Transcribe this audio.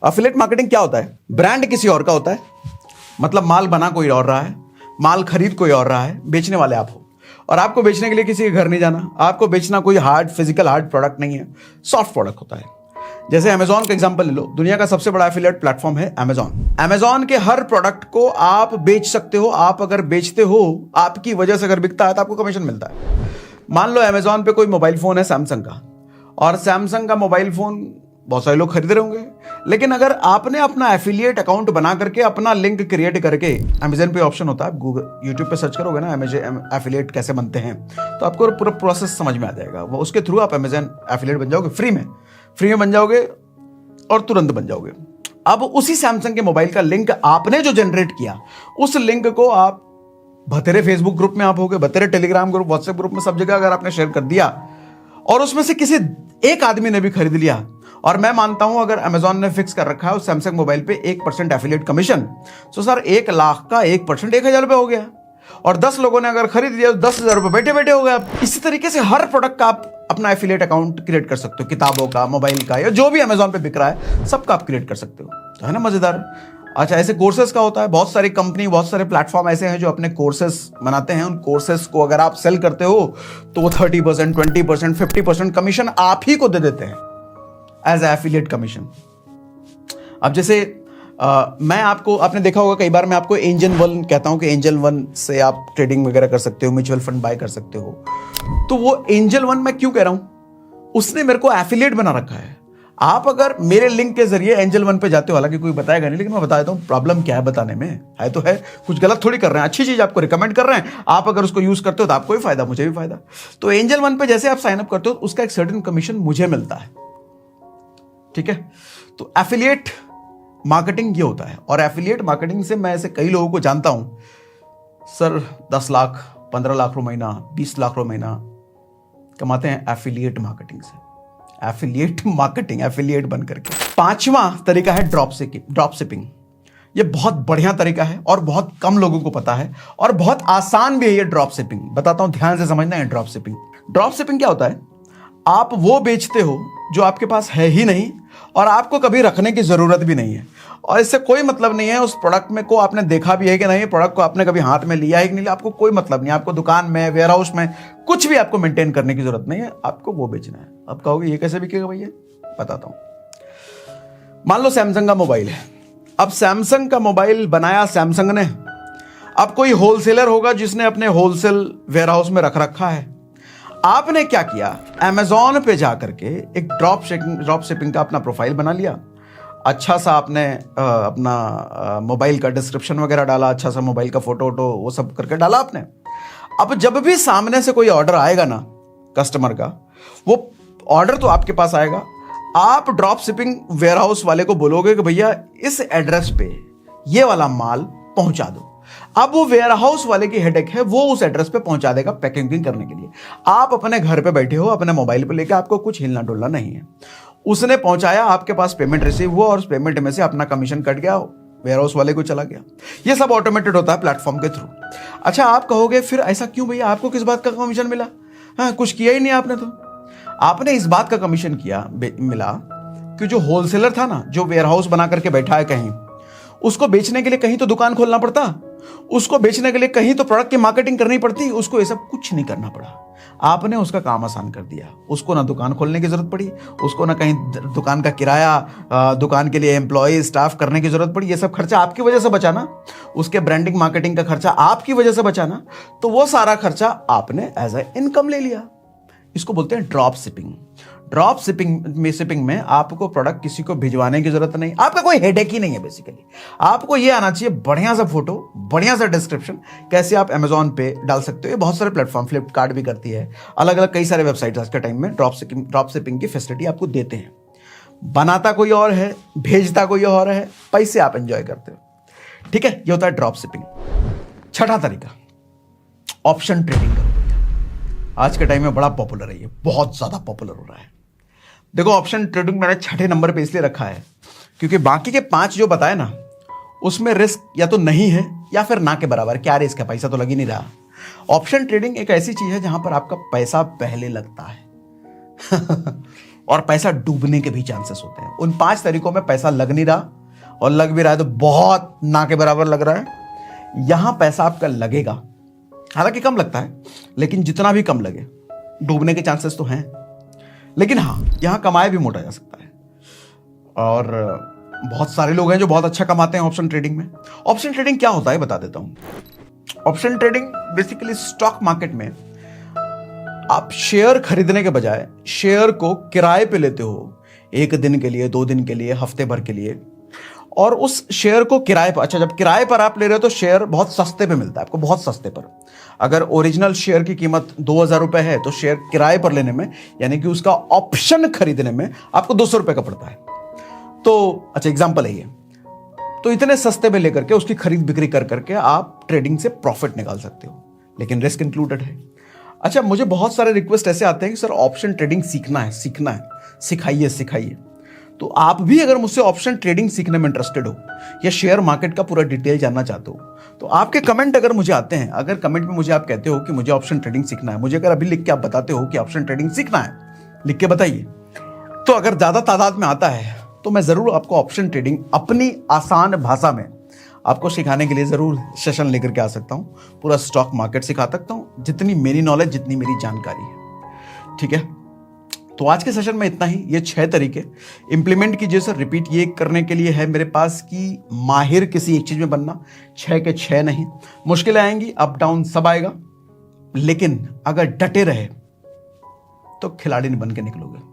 Affiliate marketing क्या होता है? ब्रांड किसी और का होता है, मतलब माल बना कोई और रहा है, माल खरीद कोई और रहा है, बेचने वाले आप हो, और आपको बेचने के लिए किसी के घर नहीं जाना, आपको बेचना कोई फिजिकल हार्ड प्रोडक्ट नहीं है, सॉफ्ट प्रोडक्ट होता है। जैसे अमेजॉन का एग्जांपल ले लो, दुनिया का सबसे बड़ा एफिलिएट प्लेटफॉर्म है अमेजॉन। अमेजॉन के हर प्रोडक्ट को आप बेच सकते हो, आप अगर बेचते हो, आपकी वजह से अगर बिकता है तो आपको कमीशन मिलता है। मान लो अमेजॉन पे कोई मोबाइल फोन है सैमसंग का, और सैमसंग का मोबाइल फोन बहुत सारे लोग खरीद रहे होंगे, लेकिन अगर आपने अपना एफिलिएट अकाउंट बना करके अपना लिंक क्रिएट करके, अमेजन पे ऑप्शन होता है, गूगल यूट्यूब पे सर्च करोगे ना अमेजन एफिलिएट कैसे बनते हैं, तो आपको पूरा प्रोसेस समझ में आ जाएगा। वो उसके थ्रू आप अमेजन एफिलिएट बन जाओगे, फ्री में बन जाओगे और तुरंत बन जाओगे। अब उसी सैमसंग के मोबाइल का लिंक आपने जो जनरेट किया, उस लिंक को आप बतेरे फेसबुक ग्रुप में आप होगे, बतेरे टेलीग्राम ग्रुप, व्हाट्सएप ग्रुप में, सब जगह अगर आपने शेयर कर दिया और उसमें से किसी एक आदमी ने भी खरीद लिया, और मैं मानता हूं अगर अमेजॉन ने फिक्स कर रखा है उस सैमसंग मोबाइल पे 1% एफिलिएट कमीशन, तो सर 1 लाख का 1% 1,000 रुपये हो गया, और 10 लोगों ने अगर खरीद लिया तो 10,000 रुपये बैठे बैठे हो गया। इसी तरीके से हर प्रोडक्ट का आप अपना एफिलिएट अकाउंट क्रिएट कर सकते हो, किताबों का, मोबाइल का, या जो भी अमेजॉन पे बिक रहा है सबका आप क्रिएट कर सकते हो। तो है ना मजेदार। अच्छा, ऐसे कोर्सेज का होता है, बहुत सारी कंपनी, बहुत सारे प्लेटफॉर्म ऐसे हैं जो अपने कोर्सेज बनाते हैं। उन कोर्सेज को अगर आप सेल करते हो तो वो 30%, 20%, 50% कमीशन आप ही को दे देते हैं एज एफिलिएट कमीशन। अब जैसे मैं आपको, आपने देखा होगा कई बार मैं आपको एंजल वन कहता हूं कि एंजल वन से आप ट्रेडिंग वगैरह कर सकते हो, म्यूचुअल फंड बाय कर सकते हो। तो वो एंजल वन मैं क्यों कह रहा हूं, उसने मेरे को एफिलिएट बना रखा है। आप अगर मेरे लिंक के जरिए एंजल वन पे जाते हो, हालांकि कोई बताएगा नहीं, लेकिन मैं बता देता हूं प्रॉब्लम क्या है बताने में, है तो है, कुछ गलत थोड़ी कर रहे हैं, अच्छी चीज आपको रिकमेंड कर रहे हैं, आप अगर उसको यूज करते हो तो आपको भी फायदा, मुझे भी फायदा। तो एंजल वन पे जैसे आप साइन अप करते हो उसका एक सर्टेन कमीशन मुझे मिलता है, ठीक है। तो एफिलिएट मार्केटिंग ये होता है, और एफिलिएट मार्केटिंग से मैं ऐसे कई लोगों को जानता हूं, सर 10 लाख 15 लाख रुपए महीना, 20 लाख रुपए महीना कमाते हैं एफिलिएट मार्केटिंग से। एफिलिएट मार्केटिंग, एफिलिएट बन करके। 5वां तरीका है ड्रॉप शिपिंग। ये बहुत बढ़िया तरीका है और बहुत कम लोगों को पता है, और बहुत आसान भी है ये ड्रॉप शिपिंग। बताता हूं, ध्यान से समझना है ड्रॉप शिपिंग। ड्रॉप शिपिंग क्या होता है? आप वो बेचते हो जो आपके पास है ही नहीं, और आपको कभी रखने की जरूरत भी नहीं है, और इससे कोई मतलब नहीं है उस प्रोडक्ट में को आपने देखा भी है कि नहीं, प्रोडक्ट को आपने कभी हाथ में लिया है कि नहीं, आपको कोई मतलब नहीं। आपको दुकान में, वेयर हाउस में कुछ भी आपको मेंटेन करने की जरूरत नहीं है, आपको वो बेचना है। अब कहोगे ये कैसे बिकेगा भैया? बताता हूं। मान लो सैमसंग का मोबाइल है। अब सैमसंग का मोबाइल बनाया सैमसंग ने, अब कोई होलसेलर होगा जिसने अपने होलसेल वेयर हाउस में रख रखा है। आपने क्या किया, अमेजॉन पे जाकर के एक ड्रॉप शिपिंग का अपना प्रोफाइल बना लिया, अच्छा सा आपने अपना मोबाइल का डिस्क्रिप्शन वगैरह डाला, अच्छा सा मोबाइल का फोटो वो सब करके डाला आपने। अब जब भी सामने से कोई ऑर्डर आएगा ना कस्टमर का, वो ऑर्डर तो आपके पास आएगा, आप ड्रॉप शिपिंग वेयर हाउस वाले को बोलोगे कि भैया इस एड्रेस पे ये वाला माल पहुंचा दो। अब वो वेयर हाउस वाले की हेडेक है, वो उस एड्रेस पे पहुंचा देगा पैकिंग करने के लिए। आप अपने घर पे बैठे हो, अपने मोबाइल पे लेके, आपको कुछ हिलना डुलना नहीं है। उसने पहुंचाया, आपके पास पेमेंट रिसीव हुआ, और उस पेमेंट में से अपना कमीशन कट गया, वेयर हाउस वाले को चला गया। ये सब ऑटोमेटेड होता है प्लेटफॉर्म के थ्रू। अच्छा, आप कहोगे फिर ऐसा क्यों भैया, आपको किस बात का कमीशन मिला? हाँ, कुछ किया ही नहीं आपने। तो आपने इस बात का कमीशन मिला कि जो होलसेलर था ना, जो वेयर हाउस बना करके बैठा है कहीं, उसको बेचने के लिए कहीं तो दुकान खोलना पड़ता, उसको बेचने के लिए कहीं तो प्रोडक्ट की मार्केटिंग करनी पड़ती, उसको ये सब कुछ नहीं करना पड़ा। आपने उसका काम आसान कर दिया। उसको ना दुकान खोलने की जरूरत पड़ी, उसको ना कहीं दुकान का किराया, दुकान के लिए एम्प्लॉय स्टाफ करने की जरूरत पड़ी। ये सब खर्चा आपकी वजह से बचा ना, उसके ब्रांडिंग मार्केटिंग का खर्चा आपकी वजह से बचा ना, तो वो सारा खर्चा आपने एज ए इनकम ले लिया। इसको बोलते हैं ड्रॉप शिपिंग। ड्रॉप शिपिंग में आपको प्रोडक्ट किसी को भिजवाने की जरूरत नहीं, आपका कोई हेडेक ही नहीं है। बेसिकली आपको ये आना चाहिए बढ़िया सा फोटो, बढ़िया सा डिस्क्रिप्शन, कैसे आप अमेजॉन पे डाल सकते हो। ये बहुत सारे प्लेटफॉर्म, फ्लिपकार्ट भी करती है, अलग अलग कई सारे वेबसाइट आज के टाइम में ड्रॉप शिपिंग की फैसिलिटी आपको देते हैं। बनाता कोई और है, भेजता कोई और है, पैसे आप एंजॉय करते हो। ठीक है, ये होता है ड्रॉप शिपिंग। 6वां तरीका, ऑप्शन ट्रेडिंग करो। आज के टाइम में बड़ा पॉपुलर है, ये बहुत ज्यादा पॉपुलर हो रहा है। देखो, ऑप्शन ट्रेडिंग मैंने 6ठे नंबर पे इसलिए रखा है क्योंकि बाकी के 5 जो बताए ना, उसमें रिस्क या तो नहीं है या फिर ना के बराबर। क्या रिस्क है, पैसा तो लग ही नहीं रहा। ऑप्शन ट्रेडिंग एक ऐसी चीज है जहां पर आपका पैसा पहले लगता है और पैसा डूबने के भी चांसेस होते हैं। उन 5 तरीकों में पैसा लग नहीं रहा, और लग भी रहा है तो बहुत ना के बराबर लग रहा है। यहां पैसा आपका लगेगा, हालांकि कम लगता है, लेकिन जितना भी कम लगे डूबने के चांसेस तो हैं। लेकिन हाँ, यहां कमाया भी मोटा जा सकता है, और बहुत सारे लोग हैं जो बहुत अच्छा कमाते हैं ऑप्शन ट्रेडिंग में। ऑप्शन ट्रेडिंग क्या होता है बता देता हूं। Option trading basically stock market में आप शेयर खरीदने के बजाय शेयर को किराए पे लेते हो, 1 दिन के लिए, 2 दिन के लिए, हफ्ते भर के लिए, और उस शेयर को किराए पर, अच्छा जब किराए पर आप ले रहे हो तो शेयर बहुत सस्ते पे मिलता है आपको, बहुत सस्ते पर। अगर ओरिजिनल शेयर की कीमत 2000 रुपए है तो शेयर किराए पर लेने में, यानी कि उसका ऑप्शन खरीदने में आपको 200 रुपए का पड़ता है। तो अच्छा एग्जाम्पल है ये, तो इतने सस्ते में लेकर के उसकी खरीद बिक्री कर करके आप ट्रेडिंग से प्रॉफिट निकाल सकते हो, लेकिन रिस्क इंक्लूडेड है। अच्छा, मुझे बहुत सारे रिक्वेस्ट ऐसे आते हैं कि सर ऑप्शन ट्रेडिंग सीखना है, सिखाइए सिखाइए। तो आप भी अगर मुझसे ऑप्शन ट्रेडिंग सीखने में इंटरेस्टेड हो, या शेयर मार्केट का पूरा डिटेल जानना चाहते हो, तो आपके कमेंट अगर मुझे आते हैं, अगर कमेंट में मुझे आप कहते हो कि मुझे ऑप्शन ट्रेडिंग सीखना है, मुझे अगर अभी लिख के आप बताते हो कि ऑप्शन ट्रेडिंग सीखना है, लिख के बताइए, तो अगर ज्यादा तादाद में आता है तो मैं जरूर आपको ऑप्शन ट्रेडिंग अपनी आसान भाषा में आपको सिखाने के लिए जरूर सेशन लेकर के आ सकता हूं। पूरा स्टॉक मार्केट सिखा सकता हूं, जितनी मेरी नॉलेज, जितनी मेरी जानकारी है। ठीक है, तो आज के सेशन में इतना ही। ये 6 तरीके इंप्लीमेंट कीजिए सर। रिपीट ये करने के लिए है मेरे पास कि माहिर किसी एक चीज में बनना, 6 के 6 नहीं। मुश्किलें आएंगी, अप डाउन सब आएगा, लेकिन अगर डटे रहे तो खिलाड़ी बन के निकलोगे।